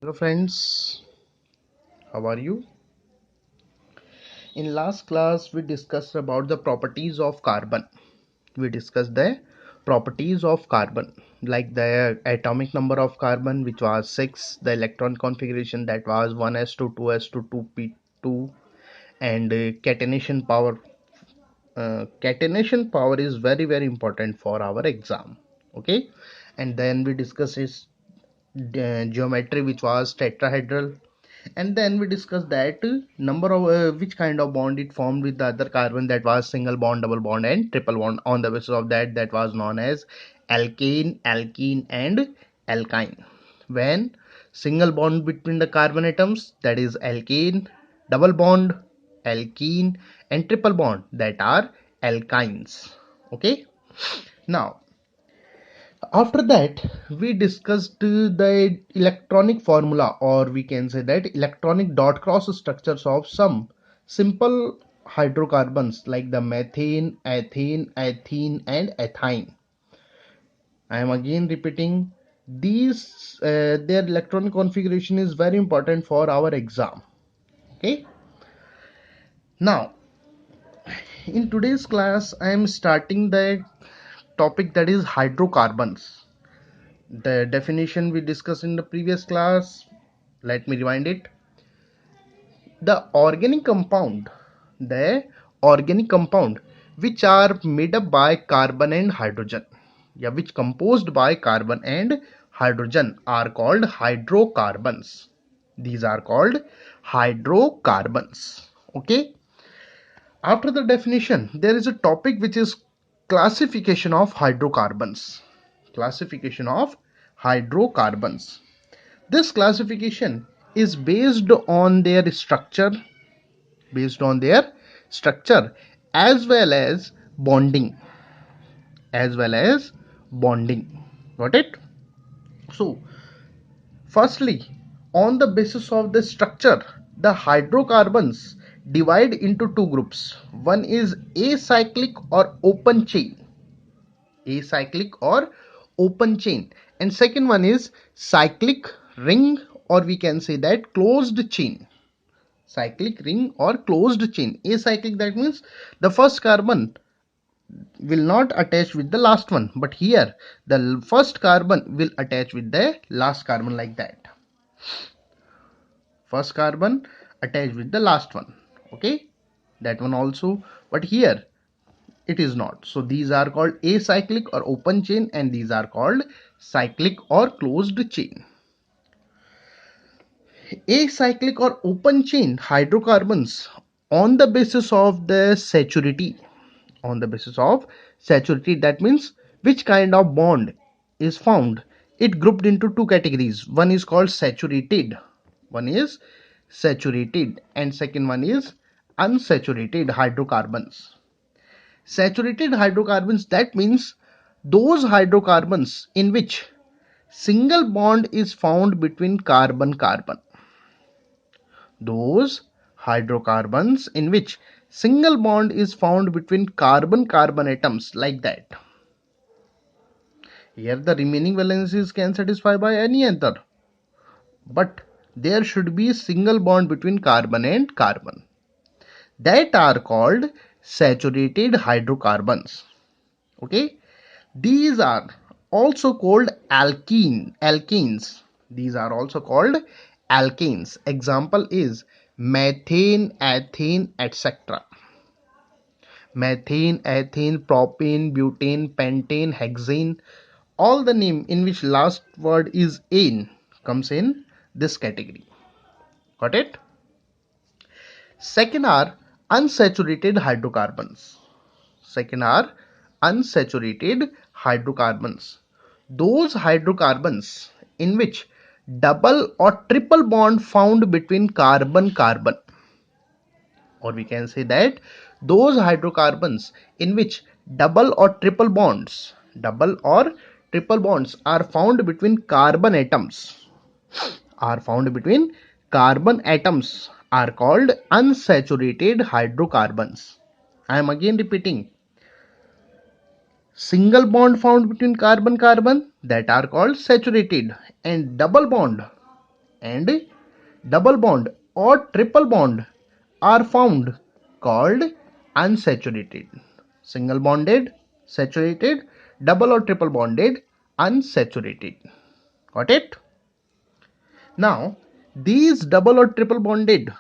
Hello friends, how are you? In last class we discussed about the properties of carbon. We discussed the properties of carbon like the atomic number of carbon which was 6, the electron configuration that was 1s2 2s2 2p2 and catenation power. Catenation power is very important for our exam. Okay, and then we discussed its geometry which was tetrahedral, and then we discussed that number of which kind of bond it formed with the other carbon, that was single bond, double bond and triple bond. On the basis of that was known as alkane, alkene and alkyne. When single bond between the carbon atoms, that is alkane, double bond alkene and triple bond, that are alkynes. Okay, now after that we discussed the electronic formula, or we can say that electronic dot cross structures of some simple hydrocarbons like the methane, ethane, ethene and ethine. I am again repeating these, their electronic configuration is very important for our exam. Okay, now in today's class I am starting the topic, that is hydrocarbons. The definition we discussed in the previous class, let me rewind it. The organic compound, the organic compound which are made up by carbon and hydrogen, yeah, which composed by carbon and hydrogen are called hydrocarbons. These are called hydrocarbons. Okay, after the definition there is a topic which is classification of hydrocarbons. Classification of hydrocarbons. This classification is based on their structure as well as bonding, as well as bonding. Got it? So, firstly, on the basis of the structure, the hydrocarbons divide into two groups. One is acyclic or open chain, acyclic or open chain, and second one is cyclic ring, or we can say that closed chain. Cyclic ring or closed chain. Acyclic, that means the first carbon will not attach with the last one, but here the first carbon will attach with the last carbon, like that. First carbon attached with the last one. Okay, that one also, but here it is not. So these are called acyclic or open chain, and these are called cyclic or closed chain. Acyclic or open chain hydrocarbons, on the basis of the saturity, on the basis of saturity, that means which kind of bond is found, it grouped into two categories. One is called saturated, one is saturated, and second one is unsaturated hydrocarbons. Saturated hydrocarbons, that means those hydrocarbons in which single bond is found between carbon carbon. Those hydrocarbons in which single bond is found between carbon carbon atoms, like that. Here the remaining valencies can satisfy by any other, but there should be a single bond between carbon and carbon, that are called saturated hydrocarbons. Okay, these are also called alkenes. These are also called alkenes. Example is methane, ethane, etc. Methane, ethane, propane, butane, pentane, hexane, all the name in which last word is ane comes in this category. Got it? Second are unsaturated hydrocarbons. Second are unsaturated hydrocarbons. Those hydrocarbons in which double or triple bond found between carbon carbon, or we can say that those hydrocarbons in which double or triple bonds are found between carbon atoms, are found between carbon atoms, are called unsaturated hydrocarbons. I am again repeating, single bond found between carbon carbon, that are called saturated, and and double bond or triple bond are found called unsaturated. Single bonded, saturated, double or triple bonded, unsaturated. Got it? Now, these double or triple bonded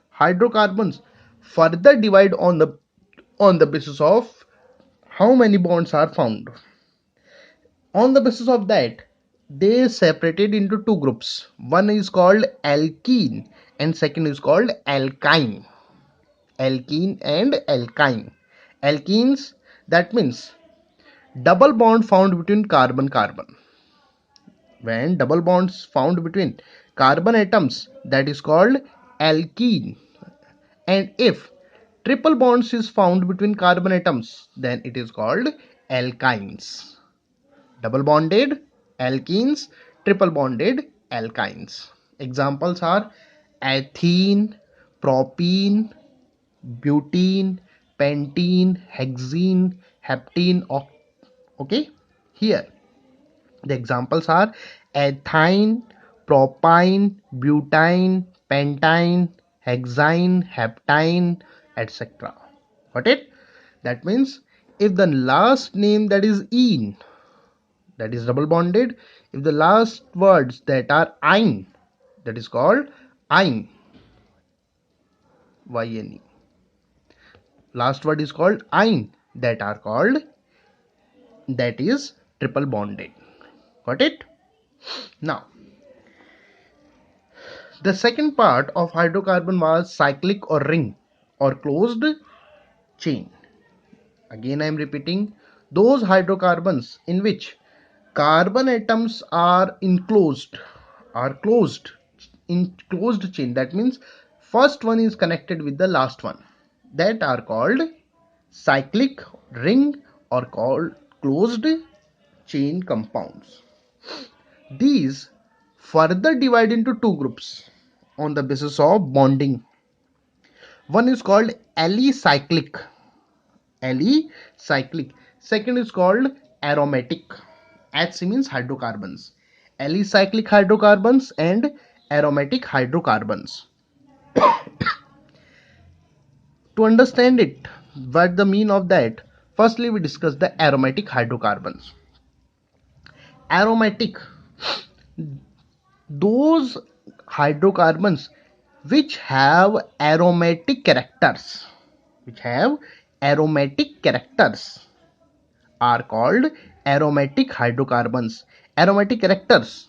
hydrocarbons further divide on the basis of how many bonds are found. On the basis of that, they separated into two groups. One is called alkene and second is called alkyne. Alkene and alkyne. Alkenes, that means double bond found between carbon carbon. When double bonds found between carbon atoms, that is called alkene. And if triple bonds is found between carbon atoms, then it is called alkynes. Double bonded alkenes, triple bonded alkynes. Examples are ethene, propene, butene, pentene, hexene, heptene. Okay, here the examples are ethine, propyne, butane, pentine, hexine, heptine, etc. Got it? That means if the last name, that is ene, that is double bonded, if the last words that are ine, that is called ine, yne. Last word is called ine, that are called, that is triple bonded. Got it? Now, the second part of hydrocarbon was cyclic or ring or closed chain. Again, I am repeating, those hydrocarbons in which carbon atoms are enclosed, are closed in closed chain. That means first one is connected with the last one. That are called cyclic, ring, or called closed chain compounds. These further divide into two groups on the basis of bonding. One is called alicyclic. Alicyclic. Second is called aromatic. H means hydrocarbons. Alicyclic hydrocarbons and aromatic hydrocarbons. To understand it, what the mean of that, firstly we discuss the aromatic hydrocarbons. Aromatic, those hydrocarbons which have aromatic characters, are called aromatic hydrocarbons. Aromatic characters,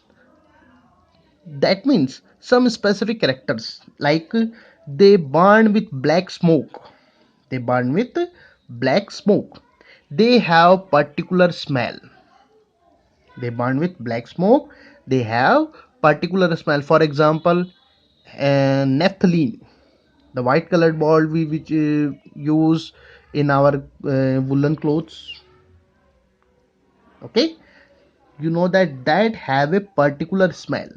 that means some specific characters, like they burn with black smoke. They have particular smell. They have particular smell. For example, naphthalene, the white colored ball which use in our woolen clothes. Okay, you know that have a particular smell.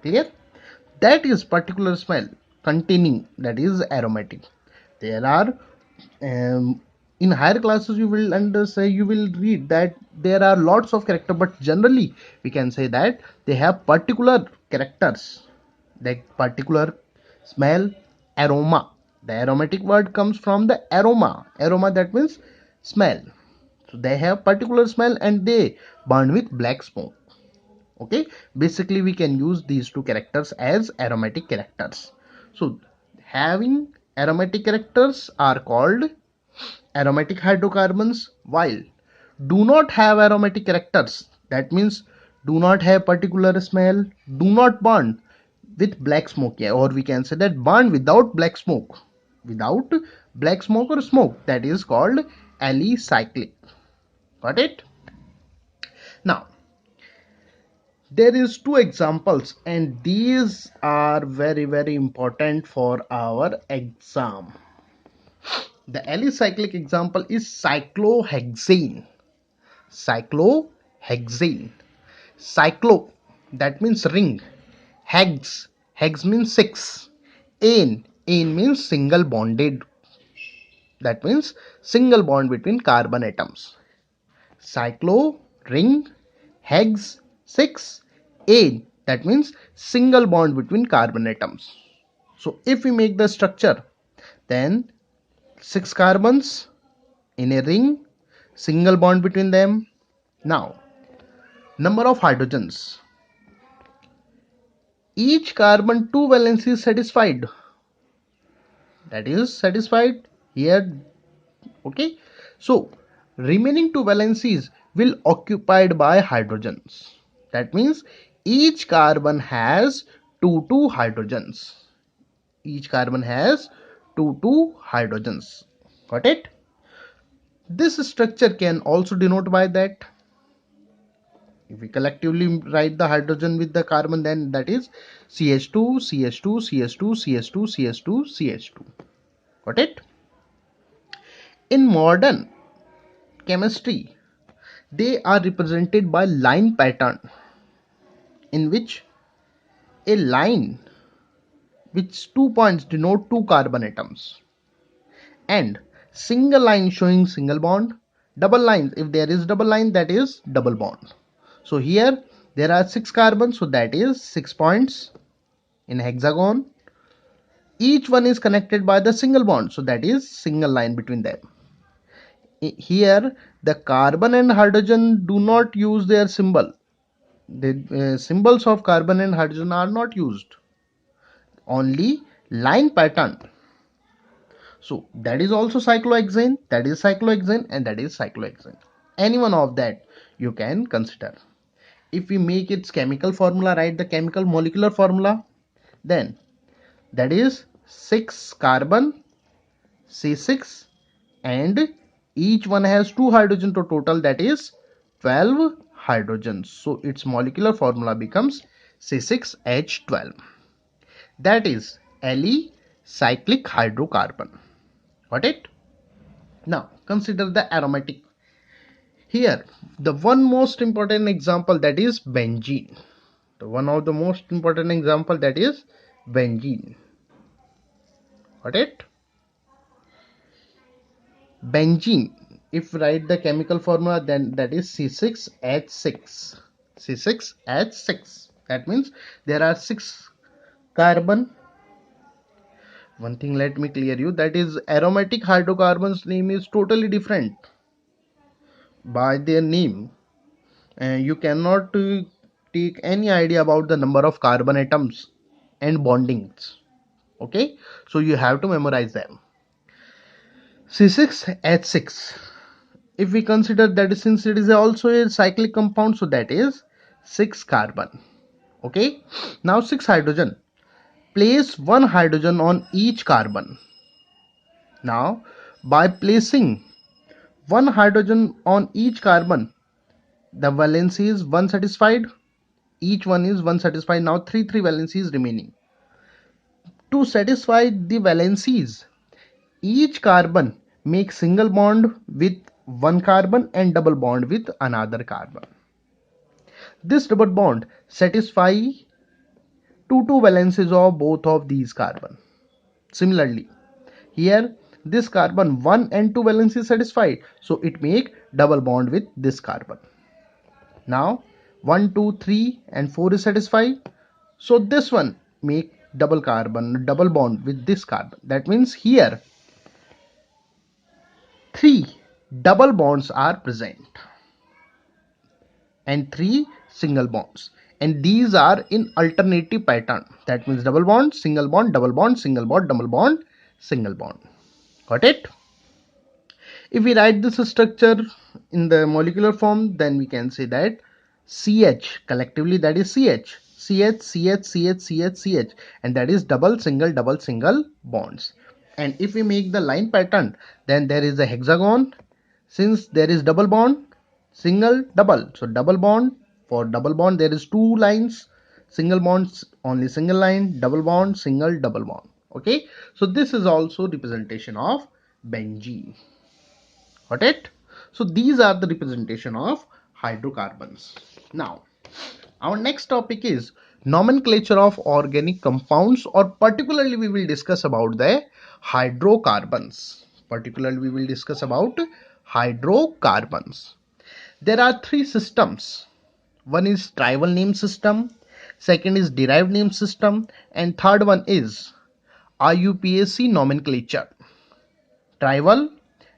Clear? That is particular smell containing, that is aromatic. There are in higher classes you will read that there are lots of character, but generally we can say that they have particular characters, like particular smell, aroma. The aromatic word comes from the aroma, that means smell. So they have particular smell and they burn with black smoke. Okay, basically we can use these two characters as aromatic characters. So having aromatic characters are called aromatic hydrocarbons, while do not have aromatic characters, that means do not have particular smell, do not burn with black smoke, or we can say that burn without black smoke, or smoke, that is called alicyclic. Got it? Now, there is two examples and these are very important for our exam. The alicyclic example is cyclohexane. Cyclo, that means ring. Hex means 6. Ane means single bonded, that means single bond between carbon atoms. Cyclo, ring, hex, 6, ane, That means single bond between carbon atoms. So if we make the structure, then 6 carbons in a ring, single bond between them. Now, number of hydrogens. Each carbon 2 valence is satisfied. That is satisfied here. Okay. So, remaining 2 valencies will occupied by hydrogens. That means each carbon has 2 hydrogens. Each carbon has 2 hydrogens. Got it? This structure can also denote by that. If we collectively write the hydrogen with the carbon, then that is CH2, CH2, CH2, CH2, CH2, CH2. Got it? In modern chemistry, they are represented by line pattern, in which a line with 2 points denote 2 carbon atoms, and single line showing single bond, double lines, if there is double line, that is double bond. So here there are 6 carbons, so that is 6 points in hexagon. Each one is connected by the single bond, so that is single line between them. Here the carbon and hydrogen do not use their symbol. The symbols of carbon and hydrogen are not used, only line pattern. So that is also cyclohexane, that is cyclohexane, and that is cyclohexane. Any one of that you can consider. If we make its chemical formula, write the chemical molecular formula, then that is 6 carbon C6, and each one has 2 hydrogen, to total that is 12 hydrogens. So its molecular formula becomes C6H12. That is Ali cyclic hydrocarbon. Got it? Now consider the aromatic. Here the one most important example, that is benzene. One of the most important example, that is benzene. Got it? Benzene, if write the chemical formula, then that is C6H6. C6H6. That means there are 6 carbon. One thing let me clear you, that is aromatic hydrocarbons name is totally different by their name. You cannot take any idea about the number of carbon atoms and bondings. Okay, so you have to memorize them. C6H6, if we consider that, since it is also a cyclic compound, so that is 6 carbon. Okay, now 6 hydrogen, place 1 hydrogen on each carbon. Now by placing 1 hydrogen on each carbon, the valency is 1 satisfied, each one is 1 satisfied. Now 3 valencies remaining. To satisfy the valencies, each carbon makes single bond with 1 carbon and double bond with another carbon. This double bond satisfies 2 valencies of both of these carbon. Similarly, here this carbon 1 and 2 valence is satisfied, so it make double bond with this carbon. Now 1, 2, 3 and 4 is satisfied, so this one make double bond with this carbon. That means here 3 double bonds are present and 3 single bonds, and these are in alternative pattern. That means double bond, single bond, double bond, single bond, double bond, single bond. Got it? If we write this structure in the molecular form, then we can say that CH collectively, that is CH, CH, CH, CH, CH, CH, and that is double single bonds. And if we make the line pattern, then there is a hexagon. Since there is double bond, single, double, so double bond. For double bond there is 2 lines, single bonds only single line, double bond, single, double bond. Okay, so this is also representation of benzene. Got it? So these are the representation of hydrocarbons. Now our next topic is nomenclature of organic compounds, or particularly we will discuss about the hydrocarbons. There are 3 systems. One is tribal name system, second is derived name system, and third one is IUPAC nomenclature. Tribal,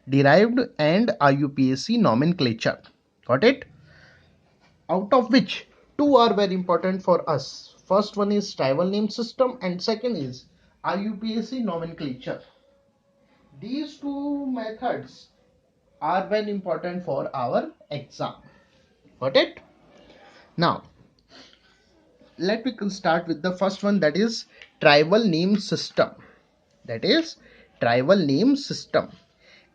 derived, and IUPAC nomenclature. Got it? Out of which two are very important for us. First one is tribal name system, and second is IUPAC nomenclature. These two methods are very important for our exam. Got it? Now, let me start with the first one, that is tribal name system. That is tribal name system.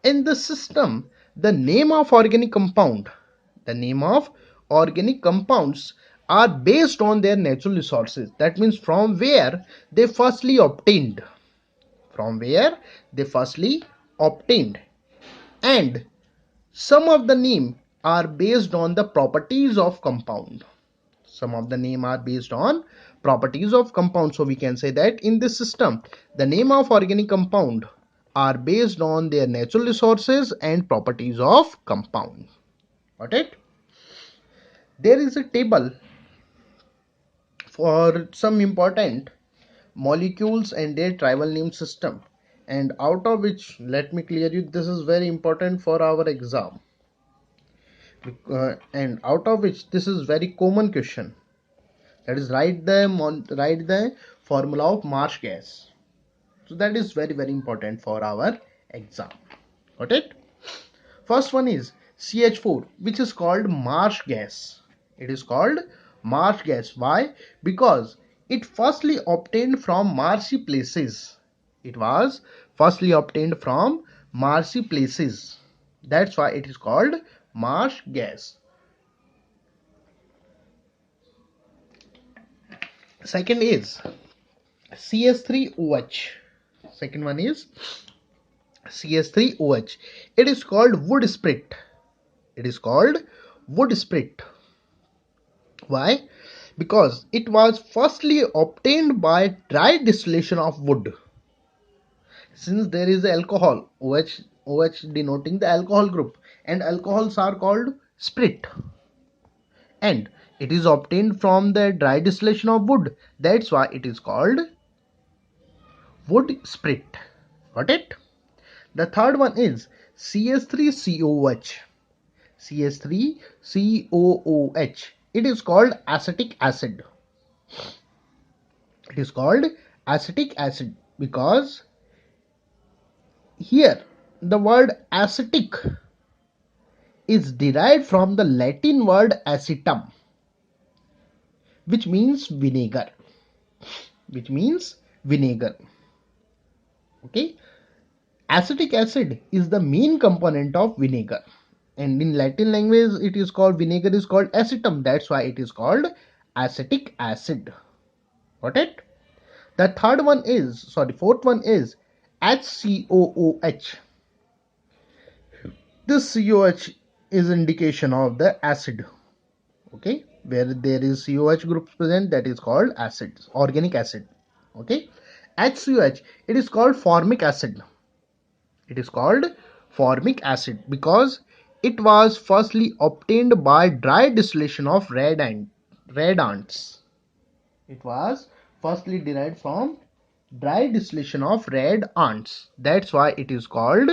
In the system, the name of organic compounds are based on their natural resources. That means from where they firstly obtained. And some of the name are based on the properties of compound. So we can say that in this system, the name of organic compound are based on their natural resources and properties of compound. Got it? There is a table for some important molecules and their tribal name system, and out of which, let me clear you, this is very important for our exam, and out of which this is very common question, that is write the formula of marsh gas. So that is very very important for our exam. Got it? First one is CH4, which is called marsh gas. It is called marsh gas. Why? Because it firstly obtained from marshy places. It was firstly obtained from marshy places. That's why it is called marsh gas. Second is CS3OH. Second one is CS3OH. It is called wood spirit. Why? Because it was firstly obtained by dry distillation of wood. Since there is alcohol, OH denoting the alcohol group, and alcohols are called spirit, and it is obtained from the dry distillation of wood. That's why it is called wood spirit. Got it? The third one is CS3COOH. CS3COOH. It is called acetic acid. Because here the word acetic is derived from the Latin word acetum, which means vinegar. Okay? Acetic acid is the main component of vinegar, and in Latin language it is called, vinegar is called acetum. That's why it is called acetic acid. Got it? The fourth one is HCOOH. This COH is indication of the acid. Okay, where there is COH group present, that is called acid, organic acid. Okay, HCOH, it is called formic acid. Because it was firstly obtained by dry distillation of red ants. It was firstly derived from dry distillation of red ants. That's why it is called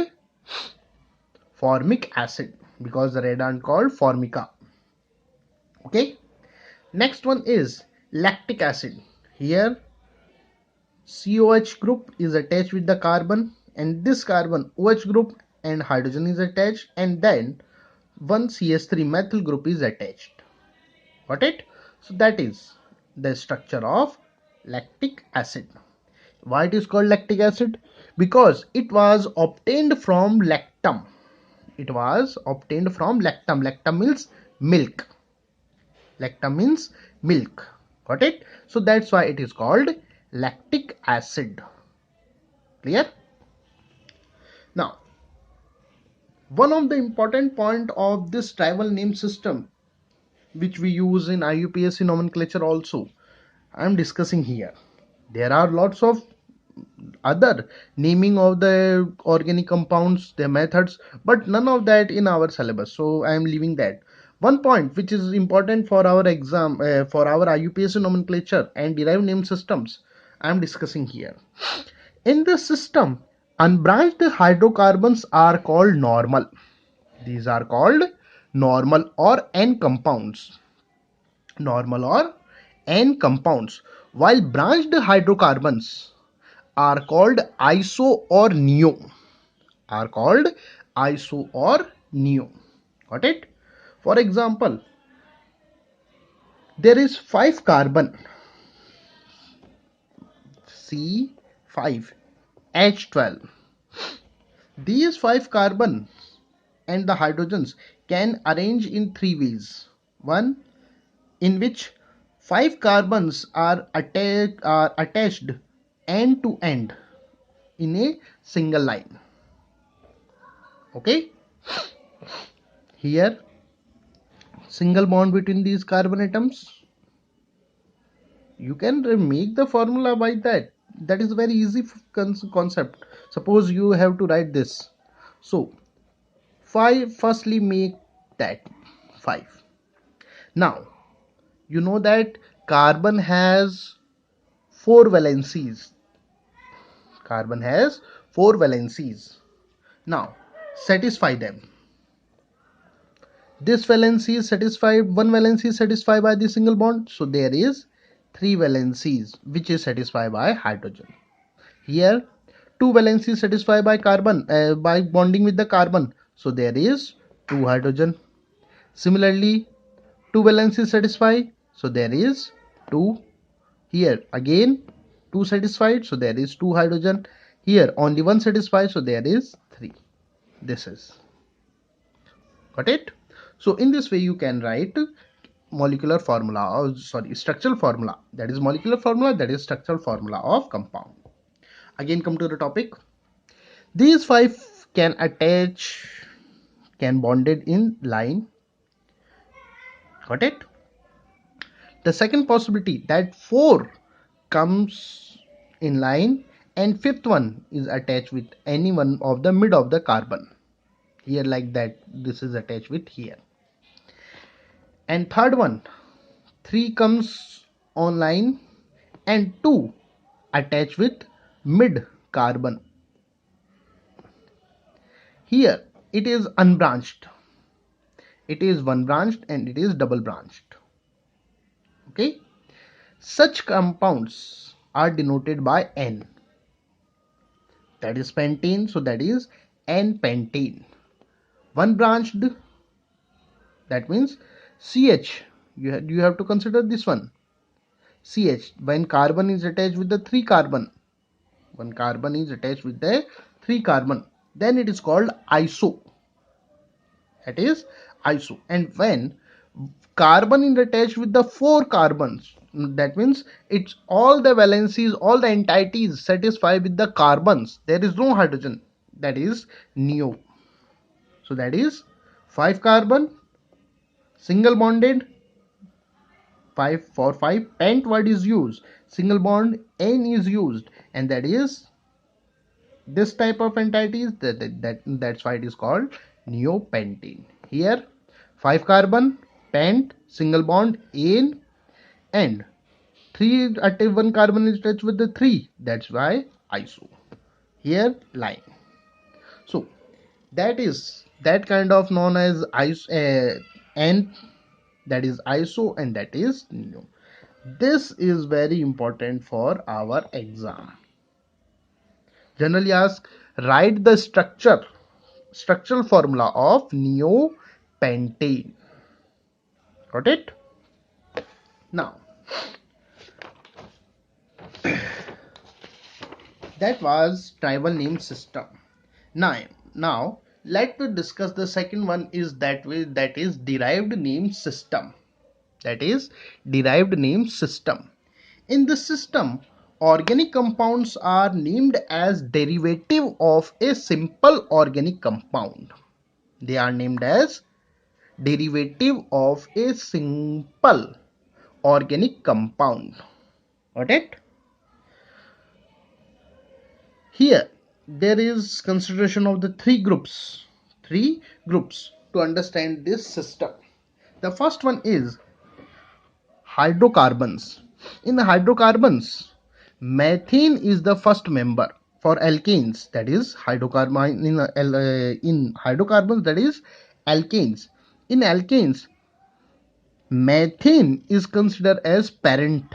formic acid, because the red ant called formica. Okay, next one is lactic acid. Here COH group is attached with the carbon, and this carbon OH group and hydrogen is attached, and then one CH3 methyl group is attached. Got it? So that is the structure of lactic acid. Why it is called lactic acid? Because it was obtained from lactum. Lactum means milk. Got it? So that's why it is called lactic acid. Clear? Now, one of the important point of this tribal name system, which we use in IUPAC nomenclature also, I am discussing here. There are lots of other naming of the organic compounds, their methods, but none of that in our syllabus, so I am leaving that. One point which is important for our exam, for our IUPAC nomenclature and derived name systems, I am discussing here. In this system, unbranched hydrocarbons are called normal. These are called normal or N compounds. Normal or N compounds. While branched hydrocarbons are called iso or neo. Are called iso or neo. Got it? For example, there is 5 carbon C5H12. These 5 carbon and the hydrogens can arrange in 3 ways. One, in which 5 carbons are attached end to end in a single line. Okay, here single bond between these carbon atoms. You can make the formula by that. That is very easy concept. Suppose you have to write this. So 5, firstly make that 5. Now you know that carbon has 4 valencies. Carbon has 4 valencies. Now satisfy them. This valency is satisfied, one valency is satisfied by the single bond, so there is 3 valencies which is satisfied by hydrogen. Here 2 valencies satisfied by carbon, by bonding with the carbon, so there is 2 hydrogen. Similarly 2 valencies satisfied, so there is 2. Here again 2 satisfied, so there is 2 hydrogen. Here only 1 satisfied, so there is 3. This is, got it? So in this way you can write molecular formula, or sorry, structural formula. That is molecular formula, that is structural formula of compound. Again come to the topic. These 5 can attach, can bonded in line. Got it? The second possibility, that 4 comes in line and 5th one is attached with any one of the mid of the carbon. Here like that, this is attached with here. And third one, 3 comes on line and 2 attached with mid carbon. Here it is unbranched. It is one branched and it is double branched. Okay. Such compounds are denoted by N. That is pentane, so that is N-pentane. One branched, that means CH. You have to consider this one. CH, when carbon is attached with the 3 carbon. When carbon is attached with the 3 carbon, then it is called iso. That is iso. And when carbon is attached with the 4 carbons, that means it's all the valencies, all the entities satisfied with the carbons, there is no hydrogen, that is neo. So that is 5 carbon, single bonded, 5 for 5 pent word is used, single bond N is used, and that is this type of entities, that's why it is called neopentane. Here 5 carbon, pent, single bond N, and 3 at 1 carbon is attached with the 3, that's why iso. Here line. So that is that kind of known as iso, N, that is iso, and that is neo. This is very important for our exam. Generally ask, write the structural formula of neopentane. Got it? Now that was tribal name system. Now let us discuss the second one, is that is derived name system. That is derived name system. In this system, organic compounds are named as derivative of a simple organic compound. They are named as derivative of a simple organic compound. Got it? Here there is consideration of the three groups to understand this system. The first one is hydrocarbons. In hydrocarbons, methane is the first member. For alkanes, that is hydrocarbon in hydrocarbons, that is alkanes. In alkanes, methane is considered as parent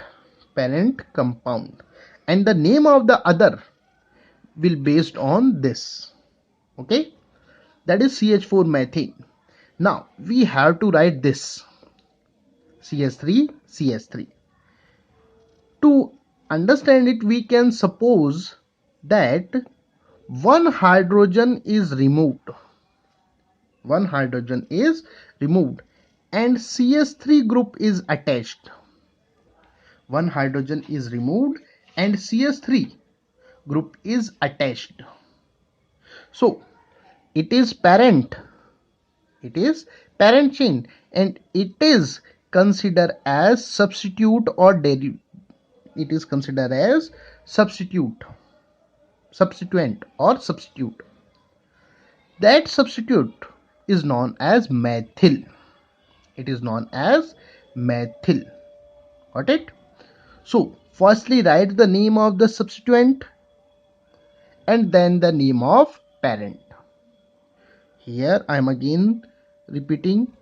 compound, and the name of the other will based on this. Okay, that is CH4 methane. Now we have to write this CH3. To understand it, we can suppose that one hydrogen is removed. One hydrogen is removed and CH3 group is attached. One hydrogen is removed and CH3 group is attached. So it is parent chain, and it is considered as substitute or derivative. It is considered as substituent or substitute. That substitute is known as methyl. It is known as methyl. Got it? So firstly write the name of the substituent and then the name of parent. Here I am again repeating.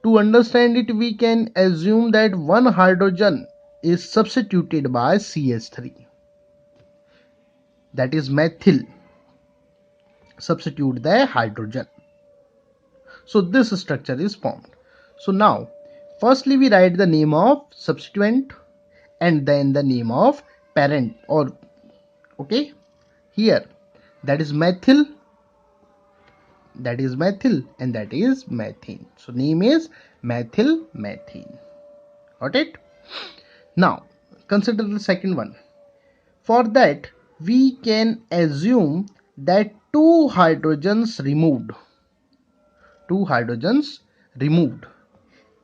To understand it, we can assume that one hydrogen is substituted by CH3. That is methyl. Substitute the hydrogen. So this structure is formed. So now, firstly we write the name of substituent and then the name of parent. Or okay, here that is methyl, and that is methane. So name is methyl methane. Got it? Now consider the second one. For that we can assume that two hydrogens removed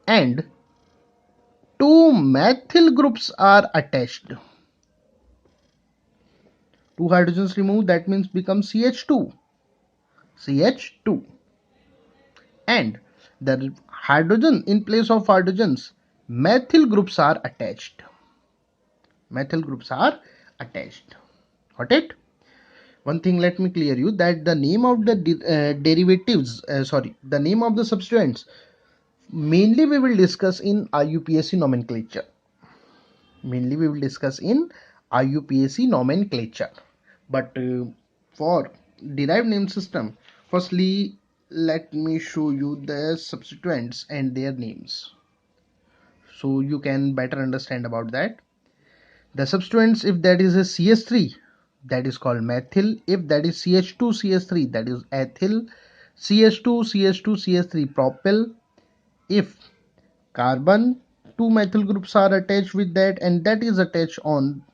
and two methyl groups are attached. Two hydrogens removed, that means become CH2, and the hydrogen, in place of hydrogens, methyl groups are attached. Got it? One thing let me clear you, that the name of the the name of the substituents mainly we will discuss in IUPAC nomenclature. But for derived name system, firstly let me show you the substituents and their names so you can better understand about that. The substituents, if that is a CH3, that is called methyl. If that is CH2 CH3, that is ethyl. CH2 CH3 propyl. If carbon, two methyl groups are attached with that, and that is attached on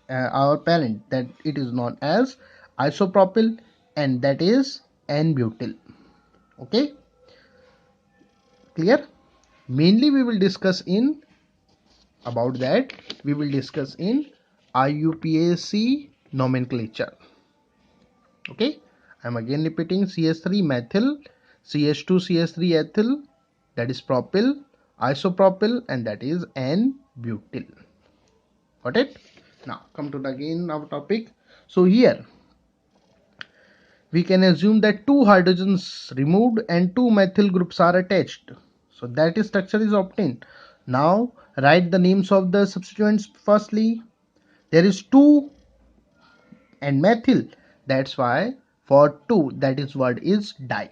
our parent, that it is known as isopropyl, and that is N-butyl. Okay, clear? Mainly we will discuss in IUPAC nomenclature. Okay, I am again repeating: CH3 methyl, CH2 CH3 ethyl, that is propyl, isopropyl, and that is N-butyl. Got it? Now come to again our topic. So here we can assume that two hydrogens removed and two methyl groups are attached. So that structure is obtained. Now write the names of the substituents. Firstly, there is 2 and methyl. That's why for 2, that is word is di.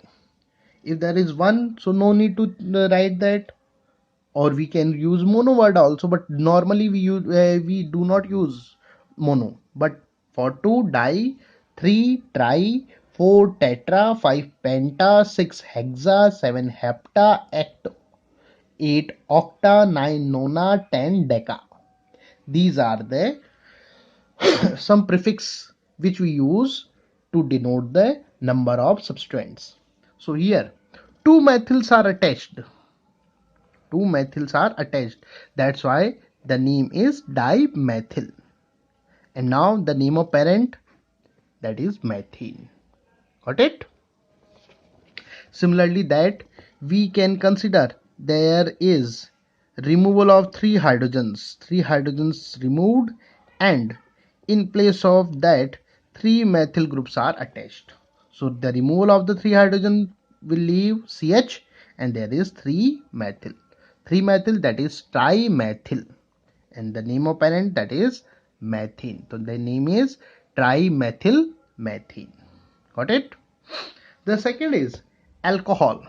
If there is 1, so no need to write that. Or we can use mono word also, but normally we do not use mono. But for 2 di, 3 tri, 4 tetra, 5 penta, 6 hexa, 7 hepta, 8 octa, 9 nona, 10 deca. These are the some prefix which we use to denote the number of substituents. So here 2 methyls are attached. That's why the name is dimethyl. And now the name of parent, that is methane. Got it? Similarly, that we can consider there is removal of three hydrogens removed, and in place of that three methyl groups are attached. So the removal of the three hydrogen will leave CH, and there is 3 methyl, that is trimethyl, and the name of parent, that is methane. So the name is trimethyl methane. Got it? The second is alcohol.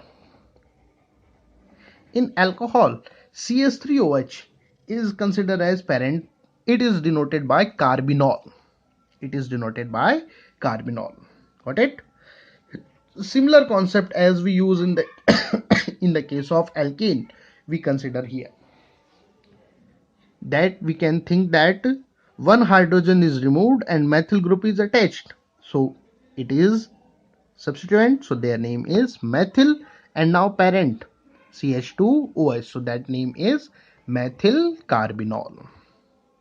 In alcohol, CH3OH is considered as parent. It is denoted by carbinol. It is denoted by carbinol. Got it? Similar concept as we use in the in the case of alkane, we consider here that we can think that one hydrogen is removed and methyl group is attached. So it is substituent, so their name is methyl, and now parent CH2OH, so that name is methyl carbinol.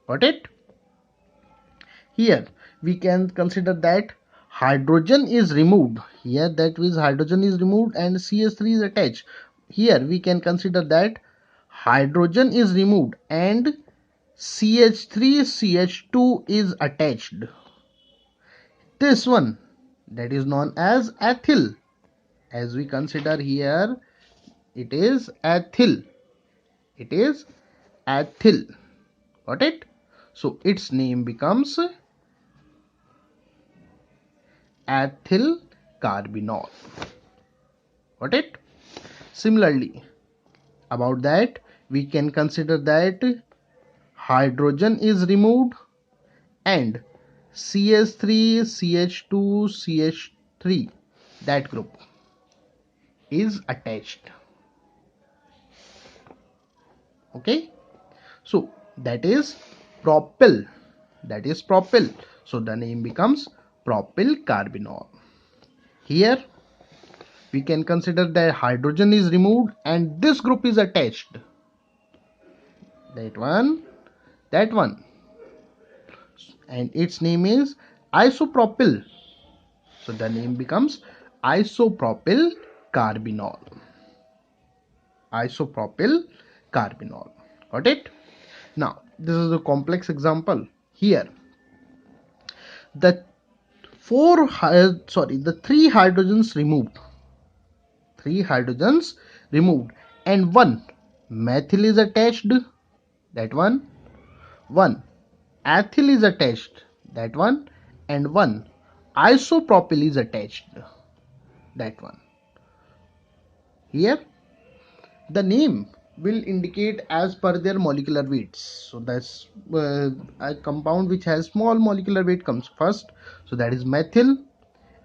Got it? Here we can consider that hydrogen is removed. Here that means hydrogen is removed and CH3 is attached. Here we can consider that hydrogen is removed and CH3CH2 is attached. This one, that is known as ethyl. As we consider here, it is ethyl. It is ethyl. Got it? So its name becomes ethyl carbinol. Got it? Similarly, about that, we can consider that hydrogen is removed and CH3, CH2, CH3, that group is attached. Okay? So that is propyl. That is propyl. So the name becomes propyl carbinol. Here we can consider that hydrogen is removed and this group is attached. That one, and its name is isopropyl. So the name becomes isopropyl carbinol. Isopropyl carbinol. Got it? Now this is a complex example. Here the three hydrogens removed, and one methyl is attached, that one ethyl is attached, that one, and one isopropyl is attached, that one. Here the name will indicate as per their molecular weights. So that's a compound which has small molecular weight comes first, so that is methyl,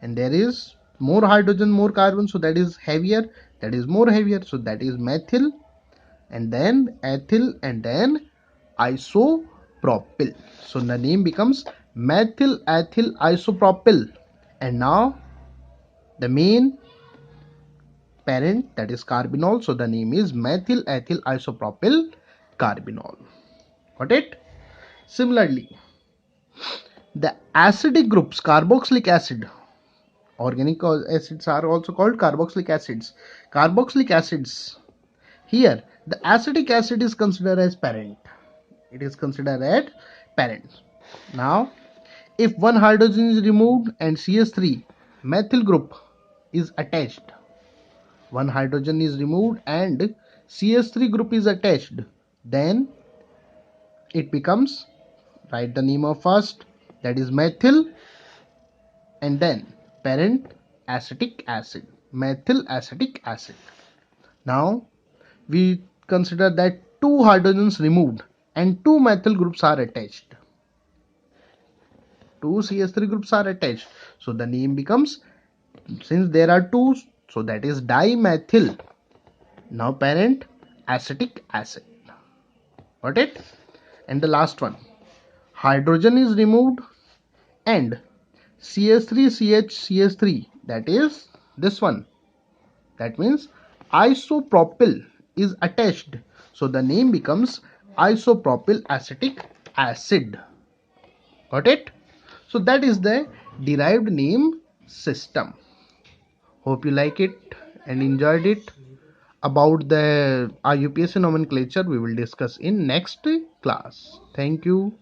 and there is more hydrogen, more carbon, so that is heavier, that is more heavier, so that is methyl, and then ethyl, and then isopropyl. So the name becomes methyl ethyl isopropyl, and now the main parent, that is carbinol, so the name is methyl ethyl isopropyl carbinol. Got it? Similarly, the acidic groups, carboxylic acid, organic acids are also called carboxylic acids. Carboxylic acids, here the acetic acid is considered as parent. It is considered as parent. Now if one hydrogen is removed and CH3 methyl group is attached, one hydrogen is removed and CH3 group is attached, then it becomes, write the name of first, that is methyl, and then parent acetic acid, methyl acetic acid. Now we consider that two hydrogens removed and two methyl groups are attached. Two CH3 groups are attached. So the name becomes, since there are two, so that is dimethyl. Now parent acetic acid. Got it? And the last one, hydrogen is removed and CH3CH3, that is this one, that means isopropyl is attached, so the name becomes isopropyl acetic acid. Got it? So that is the derived name system. Hope you like it and enjoyed it. about the UPSC nomenclature we will discuss in next class. Thank you.